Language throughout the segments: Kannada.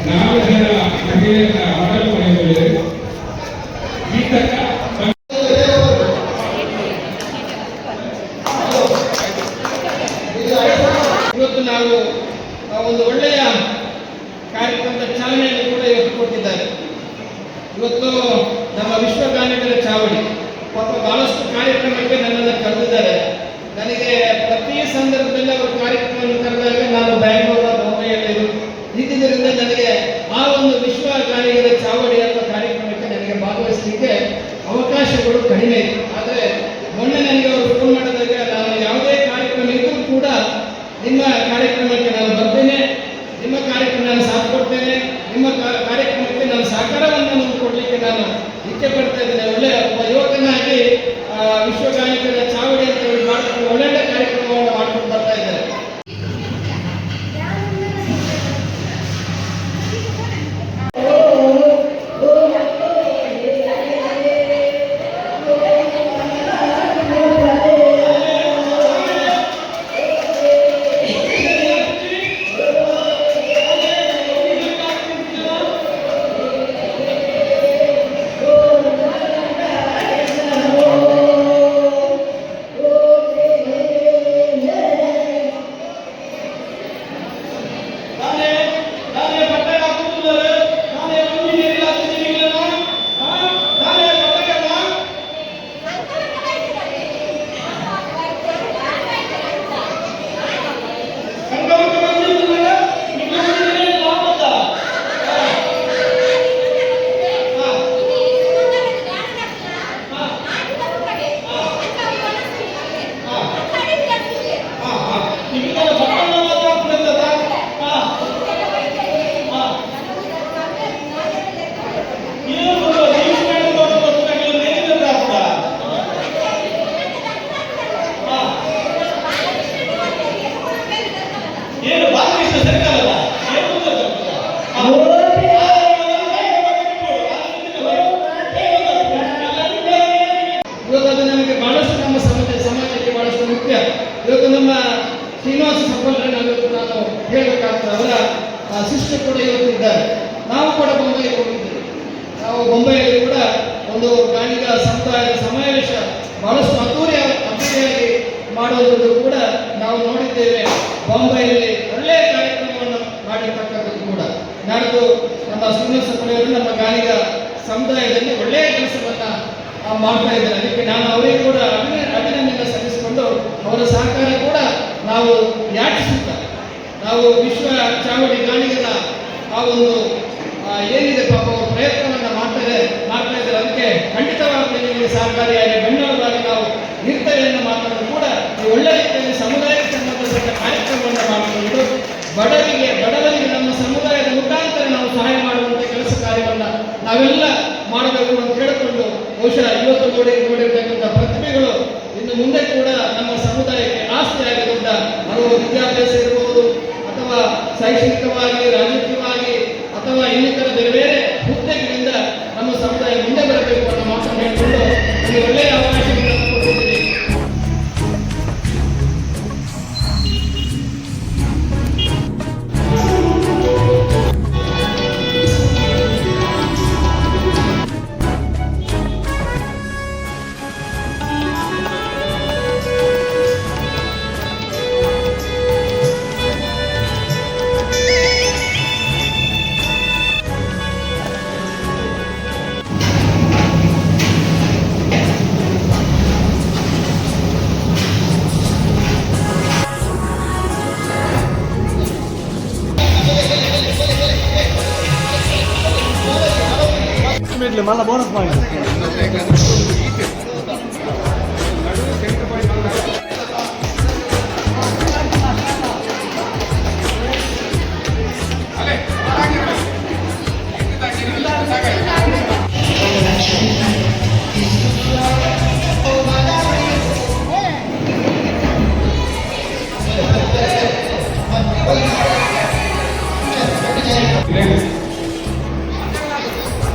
4 ಜನ ಮಹಿಳೆಯರ ಮಗಳು ಮನೆಯಲ್ಲಿ ಈ ತನಕ ಇವತ್ತು ನಾವು ಒಂದು ಒಳ್ಳೆಯ ಕಾರ್ಯಕ್ರಮದ ಚಾಲನೆಯನ್ನು ಕೂಡ ಇವತ್ತು ಕೊಟ್ಟಿದ್ದಾರೆ. ಇವತ್ತು ನಮ್ಮ ವಿಶ್ವಗಾನಿಗಳ ಚಾವಡಿ ಪಾಪ ಬಹಳಷ್ಟು ಕಾರ್ಯಕ್ರಮಕ್ಕೆ ನನ್ನನ್ನು ಕರೆದಿದ್ದಾರೆ. ನನಗೆ ಪ್ರತಿ ಸಂದರ್ಭದಲ್ಲಿ ಅವರು ಕಾರ್ಯಕ್ರಮವನ್ನು ಕರೆದಾಗ ನಾನು ಬ್ಯಾಂಗ್ಳೂರು ಮುಂಬೈಯಲ್ಲಿ ಇದ್ದಿದ್ದರಿಂದ ನನಗೆ ಆ ಒಂದು ವಿಶ್ವಗಾನಿಗಳ ಚಾವಡಿ ಅನ್ನೋ ಕಾರ್ಯಕ್ರಮಕ್ಕೆ ನನಗೆ ಭಾಗವಹಿಸಲಿಕ್ಕೆ ಅವಕಾಶಗಳು ಕಡಿಮೆ ಇತ್ತು. ಆದರೆ ಮೊನ್ನೆ ನನಗೆ ಅವರು ಫೋನ್ ಮಾಡಿದಾಗ ನಾನು ಯಾವುದೇ ಕಾರ್ಯಕ್ರಮ ಇದ್ದರೂ ಕೂಡ ನಿಮ್ಮ ಕಾರ್ಯಕ್ರಮಕ್ಕೆ ನಾನು ಬರ್ತೇನೆ, ನಿಮ್ಮ ಕಾರ್ಯಕ್ರಮ ನಾನು ಸಾಥ್ ಕೊಡ್ತೇನೆ, ನಿಮ್ಮ ಕಾರ್ಯಕ್ರಮಕ್ಕೆ ನಾನು ಸಹಕಾರವನ್ನು ಕೊಡಲಿಕ್ಕೆ ನಾನು ಇಚ್ಛೆ ಪಡ್ತಾ ಇದ್ದೇನೆ. ಒಳ್ಳೆಯ ಒಬ್ಬ ಯುವಕನಾಗಿ ವಿಶ್ವಗಾನಿಕರ ಚಾವಡಿ ಅಂತ ಹೇಳಿ ಮಾಡ್ಕೊಂಡು ಒಳ್ಳೆಯ ಕಾರ್ಯಕ್ರಮವನ್ನು ಮಾಡ್ಕೊಂಡು ಬರ್ತಾ ಇದ್ದಾರೆ. ಇವತ್ತು ನಮ್ಮ ಶ್ರೀನಿವಾಸ ಸಫಲರನ್ನು ನಾನು ಹೇಳಬೇಕಾಗ್ತದೆ. ಅವರ ಶಿಷ್ಯ ಕೂಡ ಇವತ್ತು ಇದ್ದಾರೆ. ನಾವು ಕೂಡ ಬೊಂಬೈಗೆ ಹೋಗಿದ್ದೇವೆ. ನಾವು ಬೊಂಬೈಯಲ್ಲಿ ಕೂಡ ಒಂದು ಗಾಣಿಗ ಸಮುದಾಯದ ಸಮಾವೇಶ ಬಹಳಷ್ಟು ಅದ್ದೂರಿಯಾಗಿ ಮಾಡುವಂಥದ್ದು ಕೂಡ ನಾವು ನೋಡಿದ್ದೇವೆ. ಬಾಂಬೆಯಲ್ಲಿ ಒಳ್ಳೆಯ ಕಾರ್ಯಕ್ರಮವನ್ನು ಮಾಡಿರ್ತಕ್ಕಂಥದ್ದು ಕೂಡ ನಾಡ್ದು ನಮ್ಮ ಶ್ರೀನಿವಾಸ ಸಫಲರು ನಮ್ಮ ಗಾಣಿಗ ಸಮುದಾಯದಲ್ಲಿ ಒಳ್ಳೆಯ ಕೆಲಸವನ್ನು ಮಾಡ್ತಾ ಇದ್ದಾರೆ. ಅದಕ್ಕೆ ನಾನು ಅವರಿಗೆ ಕೂಡ ಅಭಿನಂದನೆ ಸಲ್ಲಿಸಿಕೊಂಡು ಅವರ ಸಹಕಾರ ಕೂಡ ನಾವು ಯಾಚಿಸುತ್ತ ನಾವು ವಿಶ್ವ ಚಾವಡಿ ಗಾಣಿಗರ ಆ ಒಂದು ಏನಿದೆ ಪಾಪ ಅವರು ಪ್ರಯತ್ನವನ್ನು ಮಾಡ್ತಾ ಇದ್ದಾರೆ. ಅದಕ್ಕೆ ಖಂಡಿತವಾಗಿ ನಿಮಗೆ ಸಹಕಾರಿಯಾಗಿ ಬೆನ್ನೆಲುಬಾಗಿ ನಾವು ಇರ್ತೇವೆ ಮಾತನ್ನು ಕೂಡ ಒಳ್ಳೆಯ ರೀತಿಯಲ್ಲಿ ಸಮುದಾಯಕ್ಕೆ ಸಂಬಂಧಪಟ್ಟ ಕಾರ್ಯಕ್ರಮವನ್ನು ಮಾಡಿಕೊಂಡು ಬಡವರಿಗೆ ನಮ್ಮ ಸಮುದಾಯದ ಮುಖಾಂತರ ನಾವು ಸಹಾಯ ಮಾಡುವಂಥ ಕೆಲಸ ಕಾರ್ಯವನ್ನು ನಾವೆಲ್ಲ ಮಾಡಬೇಕು ಅಂತ ಹೇಳಿಕೊಂಡು ಬಹುಶಃ ಇವತ್ತು ನೋಡಿರ್ತಕ್ಕಂಥ ಪ್ರತಿಭೆಗಳು ಇನ್ನು ಮುಂದೆ ಕೂಡ ನಮ್ಮ ಸಮುದಾಯಕ್ಕೆ ಆಸ್ತಿಯಾಗಿ ದೊಡ್ಡ ಹಲವು ವಿದ್ಯಾಭ್ಯಾಸ ಇರಬಹುದು ಅಥವಾ ಶೈಕ್ಷಣಿಕವಾಗಿ ರಾಜಕೀಯವಾಗಿ ಅಥವಾ ಇನ್ನಿತರ ಬೇರೆ ಬೇರೆ ಹುದ್ದೆಗಳಿಂದ ನಮ್ಮ ಸಮುದಾಯ ಮುಂದೆ ಬರಬೇಕು ಅನ್ನೋ ಮಾತನ್ನು ಹೇಳಿಕೊಂಡು ಒಂದು ಒಳ್ಳೆಯ ಅವಕಾಶಗಳನ್ನು ಕೊಟ್ಟಿದ್ದೀರಿ. మళ్ళీ బోనస్ పాయింట్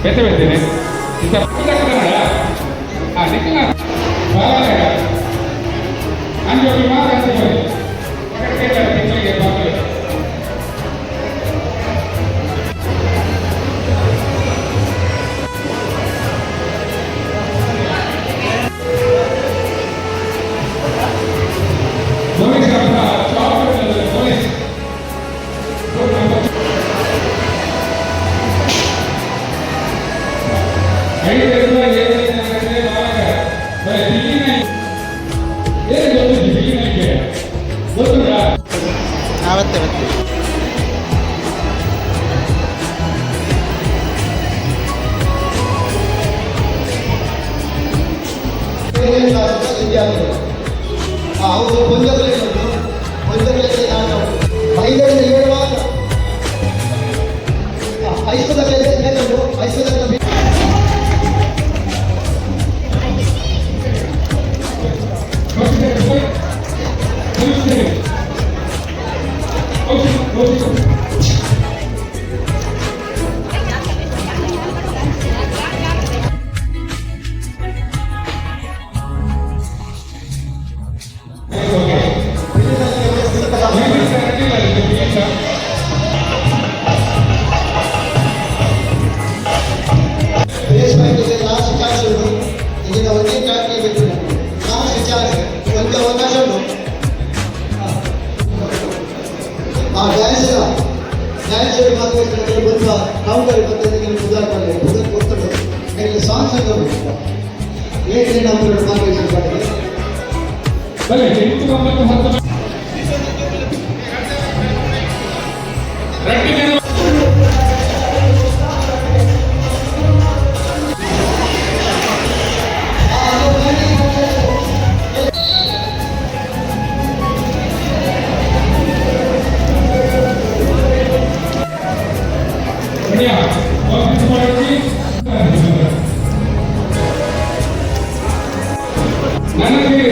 ಬೆತ್ತಬೇಡ್ತೇನೆ ಅಂಜೋಗಿ ಮಾತಾಡ್ತೀವಿ ತಿಂಗಳಿಗೆ ಐದರಿಂದ ಏಳನೇ ತರಗತಿ ಭಾಗ ಬರೀ ಬಿಗಿನ ಏನು ಗೊತ್ತು ಬಿಗಿನಕ್ಕೆ ಗೊತ್ತುಂಟಾ? ಅವತ್ತೆ ಅವತ್ತೆ ವಿದ್ಯಾರ್ಥಿಗಳು ಅವರು ಕೊಂಚಗಳಲ್ಲಿ ನಾನು 5ರಿಂದ 7 ಮಾತ್ರ ಹೈಸ್ಕೂಲಲ್ಲಿ ಮೇಲೊಂದು ಹೈಸ್ಕೂಲಲ್ಲಿ ಬೇಸ್ಮೆಂಟ್ ಲಾಸ್ಟ್ ಚಾನ್ಸ್ ಉಂಟು. ಈಗ ಒಂದೇ ಟ್ರ್ಯಾಕ್ಗೆ ಬಿಟ್ಟು ಲಾಸ್ಟ್ ಚಾನ್ಸ್ ಒಂದು ಅವಕಾಶ ಉಂಟು. ಆ ಡ್ಯಾನ್ಸ್ ಮಾತ್ರ ಬಂದ ಕೌಂಟರ್ ಬರ್ತದೆ ಉದಾಹರಣೆ ಗೊತ್ತುಂಟು. ಇಲ್ಲಿ ಸಾಂಗ್ಸ್ ಅಂತ ಏನೇ ನಾವು ಭಾಗವಹಿಸಿದ್ದಾರೆ ಬರೀ 8, 9, 10 ರಟ್ಟಿ ಜನ बढ़िया वापस ಮಾಡಿ ನನಗೆ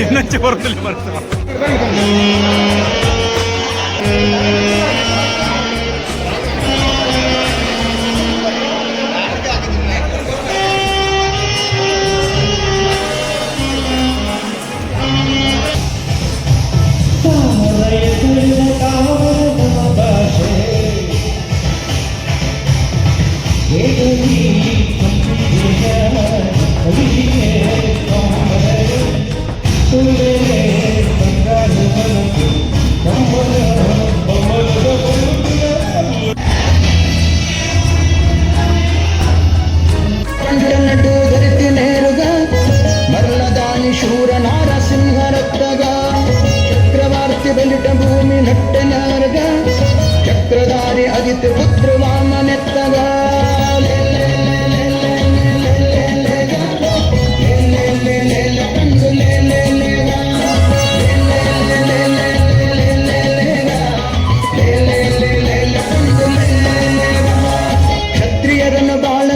ಇನ್ನೊಂಚೆ ಬರೋದಿಲ್ಲ ಬರ್ತದೆ ಶೂರ ನಾರಸಿಂಹ ರಕ್ತಗ ಚಕ್ರವರ್ತಿ ಬಲಿಟ ಭೂಮಿ ನಟ್ಟನಾರಗ ಚಕ್ರಧಾರಿ ಅದಿತ ಪುತ್ರ ವಾಮನೆತ್ತಗ ಕ್ಷತ್ರಿಯರನ್ನು ಬಾಳ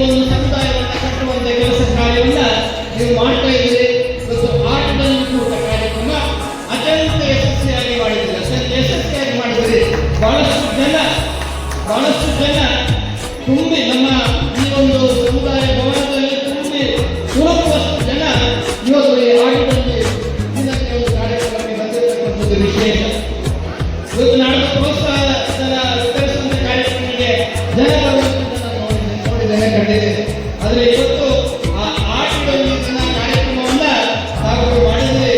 ಒಂದು ಸಮುದಾಯವನ್ನು ಕಟ್ಟುವಂತ ಕೆಲಸ ಕಾರ್ಯವನ್ನ ನೀವು ಮಾಡ್ತಾ ಇದ್ದೀರಿ. ಇವತ್ತು ಆಟದಲ್ಲಿ ಕೂಡ ಕಾರ್ಯಕ್ರಮ ಅತ್ಯಂತ ಯಶಸ್ವಿಯಾಗಿ ಮಾಡಿದ್ದೀರಿ, ಅತ್ಯಂತ ಯಶಸ್ವಿಯಾಗಿ ಮಾಡಿದ್ದೀರಿ. ಬಹಳಷ್ಟು ಜನ ತುಂಬಿ ನಮ್ಮ ಈ ಒಂದು ಸಮುದಾಯ ಭವನದಲ್ಲಿ ತುಂಬಿ ತುಳುಕುವಷ್ಟು ಜನ ಇವತ್ತು ಈ ಆಟದಲ್ಲಿ ದಿನಕ್ಕೆ ಒಂದು ಕಾರ್ಯಕ್ರಮಕ್ಕೆ ಬಂದಿರತಕ್ಕಂಥದ್ದು ವಿಶೇಷ. ಇವತ್ತು ನಾಡದ ಪ್ರೋತ್ಸಾಹನ ವಿತರಿಸುವಂತ ಕಾರ್ಯಕ್ರಮಕ್ಕೆ ಜನ ಬರುವಂತ ನೋಡಿದ್ದೇನೆ, ಕಂಡಿದ್ದೇನೆ. ಆದರೆ ಇವತ್ತು ಆ ಆಟದಲ್ಲಿ ಕಾರ್ಯಕ್ರಮವನ್ನ ತಾವು ಮಾಡಿದ್ರೆ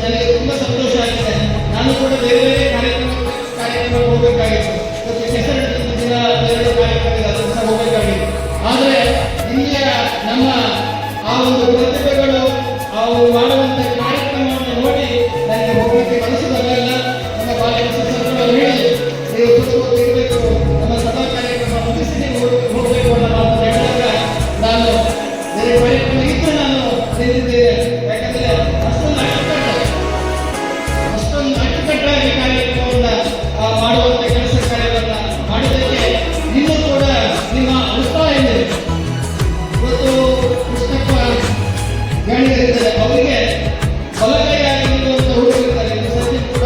ನನಗೆ ತುಂಬಾ ಸಂತೋಷ ಆಗಿದೆ. ನಾನು ಕೂಡ ಬೇರೆ ಬೇರೆ ಕಾರ್ಯಕ್ರಮ ಹೋಗಬೇಕಾಗಿತ್ತು. ಇವತ್ತು ಕೆಸರು ದಿನ ಎರಡು ಕಾರ್ಯಕ್ರಮ ಇದೆ, ಅದನ್ನು ಸಹ ಹೋಗಬೇಕಾಗಿತ್ತು. ಆದರೆ ಇಲ್ಲಿಯ ನಮ್ಮ ಆ ಒಂದು ಪ್ರತಿಭೆಗಳು ಅವು ಮಾಡುವಂತ ಕಾರ್ಯಕ್ರಮವನ್ನು ನೋಡಿ ನನಗೆ ಹೋಗಲಿಕ್ಕೆ ಮನಸ್ಸು ಬರಲಿಲ್ಲ. ನಮ್ಮ ಬಾಲಕೃಷ್ಣ ಸಂಘಗಳು ಹೇಳಿ ನೀವು ಇರಬೇಕು, ನಮ್ಮ ಸಭಾ ಕಾರ್ಯಕ್ರಮ ಮುಗಿಸಿ ನೀವು ಹೋಗಬೇಕು ಅನ್ನೋ ಮಾತು ಹೇಳಿದಾಗ ನಾನು ಬೇರೆ ಕಾರ್ಯಕ್ರಮ ಇದ್ದು ನಾನು ನಿಂತಿದ್ದೇನೆ. ಯಾಕಂದ್ರೆ ಅಷ್ಟೊಂದು ಅಚ್ಚುಕಟ್ಟಾಗಿ ಕಾರ್ಯಕ್ರಮವನ್ನ ಮಾಡುವಂತ ಕೆಲಸ ಕಾರ್ಯವನ್ನ ಮಾಡಿದ್ದಕ್ಕೆ ಇನ್ನೂ ಕೂಡ ನಿಮ್ಮ ಉತ್ಸಾಹ ಇದೆ. ಇವತ್ತು ಕೃಷ್ಣಪ್ಪ ಗಾಣಿಗರಿದ್ದಾರೆ, ಅವರಿಗೆ ಬಲಗೈಯಾಗಿ ನಿಲ್ಲುವಂತ ಹುಡುಗರಿದ್ದಾರೆ. ಇದು ಸತ್ಯ ಕೂಡ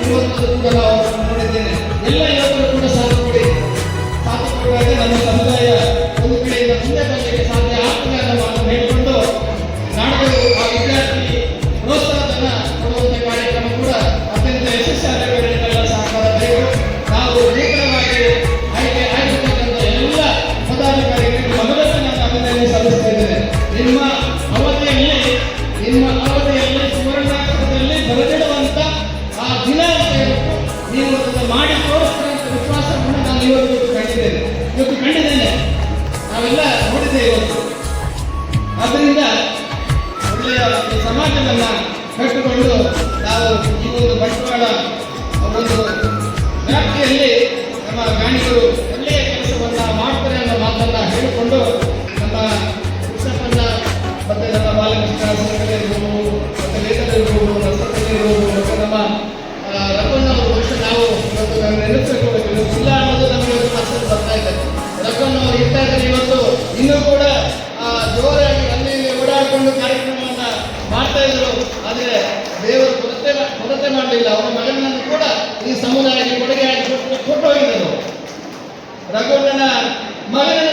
ಇರುವಂಥದ್ದು ಕೂಡ ನಾವು ನೋಡಿದ್ದೇನೆ. ಎಲ್ಲ ಯುವಕರು ಕೂಡ ಸಾಥ್ ಕೊಡುವಾಗ ನಮ್ಮ ಸಮುದಾಯ ಒಂದು ಕಡೆಯಿಂದ ಮುಂದೆ ಬರಲಿಕ್ಕೆ ಸಾಧ್ಯ ಆಗ್ತದೆ ಅನ್ನೋ ಮಾತು ಹೇಳಿಕೊಂಡು ನಾಡಗಳು ಆ ವಿದ್ಯಾರ್ಥಿ ಪ್ರೋತ್ಸಾಹನ ಕೊಡುವಂತ ಕಾರ್ಯಕ್ರಮ ಕೂಡ ಅತ್ಯಂತ ಯಶಸ್ವಿಯಾಗಬೇಕೆಲ್ಲ ಸಹಕಾರ ಬೇಕು. ನಾವು ಏಕವಾಗಿ ಆಯ್ಕೆ ಆಗಿರ್ತಕ್ಕಂಥ ಎಲ್ಲ ಪದಾಧಿಕಾರಿಗಳಿಗೆ ಮೊದಲನೇ ನಾನು ಅಭಿನಂದನೆ ಸಲ್ಲಿಸ್ತಾ ಇದ್ದೇನೆ. ನಿಮ್ಮ ಅವಧಿಯಲ್ಲಿ ಸುವರ್ಣಾಕ್ಷರದಲ್ಲಿ ಬರೆದಿಡುವಂತ ಆ ದಿನ ಅಂತ ಹೇಳ್ಬಿಟ್ಟು ನೀವು ಅದನ್ನು ಮಾಡಿ ತೋರಿಸ್ತಕ್ಕಂಥ ವಿಶ್ವಾಸವನ್ನು ನಾನು ಇವತ್ತು ಕಂಡಿದ್ದೇನೆ. ನಾವೆಲ್ಲ ನೋಡಿದ್ದೇವೆ ಇವತ್ತು. ಆದ್ದರಿಂದ ಒಳ್ಳೆಯ ಸಮಾಜವನ್ನ ಕಟ್ಟಿಕೊಂಡು ನಾವು ಈ ಒಂದು ಬಂಡವಾಳ ಒಂದು ವ್ಯಾಪ್ತಿಯಲ್ಲಿ ನಮ್ಮ ಗಾಣಿಗರು ಒಳ್ಳೆಯ ಕೆಲಸವನ್ನ ಮಾಡ್ತಾರೆ ಅನ್ನೋ ಮಾತನ್ನ ಹೇಳಿಕೊಂಡು ನಮ್ಮ ಕೃಷ್ಣಪ್ಪನ್ನ ಮತ್ತೆ ನಮ್ಮ ಬಾಲಕೃಷ್ಣ ಸಂಘದಲ್ಲಿರ್ಬೋದು, ಮತ್ತೆ ವೇದದಲ್ಲಿರ್ಬೋದು, ನರ್ಸದಲ್ಲಿರ್ಬೋದು, ಮತ್ತೆ ನಮ್ಮ ರಘುವಣ್ಣವರು ಬಹುಶಃ ನಾವು ಇವತ್ತು ನೆನಪಿಸಿಕೊಳ್ಳಬೇಕು ಇಲ್ಲ ಅನ್ನೋದು ನಮಗೆ ಮನಸ್ಸಲ್ಲಿ ಬರ್ತಾ ಇದೆ. ರಘುವಣ್ಣವರು ಇರ್ತಾರೆ ಇವತ್ತು ಇನ್ನೂ ಕೂಡ ಜೋರಾಗಿ ಅಲ್ಲಿ ಓಡಾಡಿಕೊಂಡು ಕಾರ್ಯಕ್ರಮವನ್ನ ಮಾಡ್ತಾ ಇದ್ರು. ಆದರೆ ದೇವರು ಕೊರತೆ ಮಾಡಲಿಲ್ಲ. ಅವರ ಮಗನನ್ನು ಕೂಡ ಈ ಸಮುದಾಯಕ್ಕೆ ಕೊಡುಗೆಯಾಗಿ ಕೊಟ್ಟು ಹೋಗಿದ್ದರು. ರಘುವಣ್ಣನ ಮಗನ